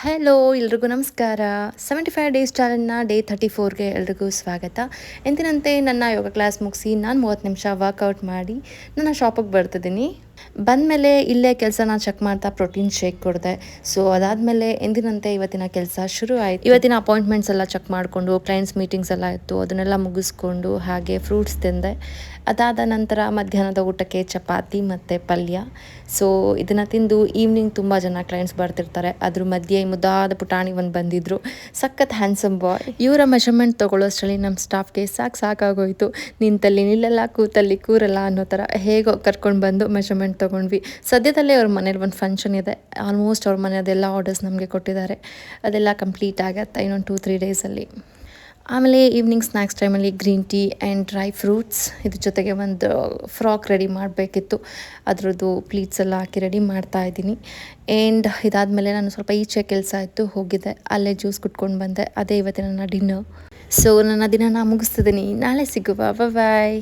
Hello ಎಲ್ರಿಗೂ ನಮಸ್ಕಾರ. 75 days ಚಾಲೆಂಜ್ನ day 34ಗೆ ಎಲ್ರಿಗೂ ಸ್ವಾಗತ. ಎಂದಿನಂತೆ ನನ್ನ ಯೋಗ ಕ್ಲಾಸ್ ಮುಗಿಸಿ ನಾನು 30 ನಿಮಿಷ ವರ್ಕೌಟ್ ಮಾಡಿ ನನ್ನ ಶಾಪಿಗೆ ಬರ್ತಿದ್ದೀನಿ. ಬಂದಮೇಲೆ ಇಲ್ಲೇ ಕೆಲಸನ ಚೆಕ್ ಮಾಡ್ತಾ ಪ್ರೋಟೀನ್ ಶೇಕ್ ಕೊಡಿದೆ. ಸೊ ಅದಾದಮೇಲೆ ಎಂದಿನಂತೆ ಇವತ್ತಿನ ಕೆಲಸ ಶುರು ಆಯಿತು. ಇವತ್ತಿನ ಅಪಾಯಿಂಟ್ಮೆಂಟ್ಸ್ ಎಲ್ಲ ಚೆಕ್ ಮಾಡಿಕೊಂಡು ಕ್ಲೈಂಟ್ಸ್ ಮೀಟಿಂಗ್ಸ್ ಎಲ್ಲ ಇತ್ತು, ಅದನ್ನೆಲ್ಲ ಮುಗಿಸ್ಕೊಂಡು ಹಾಗೆ ಫ್ರೂಟ್ಸ್ ತಿಂದೆ. ಅದಾದ ನಂತರ ಮಧ್ಯಾಹ್ನದ ಊಟಕ್ಕೆ ಚಪಾತಿ ಮತ್ತು ಪಲ್ಯ. ಸೊ ಇದನ್ನು ತಿಂದು ಈವ್ನಿಂಗ್ ತುಂಬ ಜನ ಕ್ಲೈಂಟ್ಸ್ ಬರ್ತಿರ್ತಾರೆ. ಅದ್ರ ಮಧ್ಯೆ ಮುದ್ದಾದ ಪುಟಾಣಿ ಒಂದು ಬಂದಿದ್ದರು, ಸಖತ್ ಹ್ಯಾಂಡ್ಸಮ್ ಬಾಯ್. ಇವರ ಮೆಷರ್ಮೆಂಟ್ ತೊಗೊಳ್ಳೋಷ್ಟರಲ್ಲಿ ನಮ್ಮ ಸ್ಟಾಫ್ಗೆ ಸಾಕಾಗೋಯಿತು. ನಿಂತಲ್ಲಿ ನಿಲ್ಲಲ್ಲ, ಕೂತಲ್ಲಿ ಕೂರಲ್ಲ ಅನ್ನೋ ಥರ ಹೇಗೋ ಕರ್ಕೊಂಡು ಬಂದು ಮೆಷರ್ಮೆಂಟ್ ತೊಗೊಂಡ್ವಿ. ಸದ್ಯದಲ್ಲೇ ಅವ್ರ ಮನೇಲಿ ಒಂದು ಫಂಕ್ಷನ್ ಇದೆ. ಆಲ್ಮೋಸ್ಟ್ ಅವ್ರ ಮನೆಯದೆಲ್ಲ ಆರ್ಡರ್ಸ್ ನಮಗೆ ಕೊಟ್ಟಿದ್ದಾರೆ. ಅದೆಲ್ಲ ಕಂಪ್ಲೀಟ್ ಆಗುತ್ತೆ ಇನ್ನೊಂದು 2-3 ಡೇಸಲ್ಲಿ. ಆಮೇಲೆ ಈವ್ನಿಂಗ್ ಸ್ನ್ಯಾಕ್ಸ್ ಟೈಮಲ್ಲಿ green tea and dry fruits, ಇದ್ರ ಜೊತೆಗೆ ಒಂದು ಫ್ರಾಕ್ ರೆಡಿ ಮಾಡಬೇಕಿತ್ತು. ಅದರದ್ದು ಪ್ಲೀಟ್ಸ್ ಎಲ್ಲ ಹಾಕಿ ರೆಡಿ ಮಾಡ್ತಾ ಇದ್ದೀನಿ. ಆ್ಯಂಡ್ ಇದಾದಮೇಲೆ ನಾನು ಸ್ವಲ್ಪ ಈಚೆ ಕೆಲಸ ಇತ್ತು, ಹೋಗಿದ್ದೆ, ಅಲ್ಲೇ ಜ್ಯೂಸ್ ಕುಟ್ಕೊಂಡು ಬಂದೆ. ಅದೇ ಇವತ್ತಿನ ನನ್ನ ಡಿನ್ನರ್. ಸೊ ನನ್ನ ದಿನ ಮುಗಿಸ್ತಿದ್ದೀನಿ. ನಾಳೆ ಸಿಗುವ. ಬಾಯ್.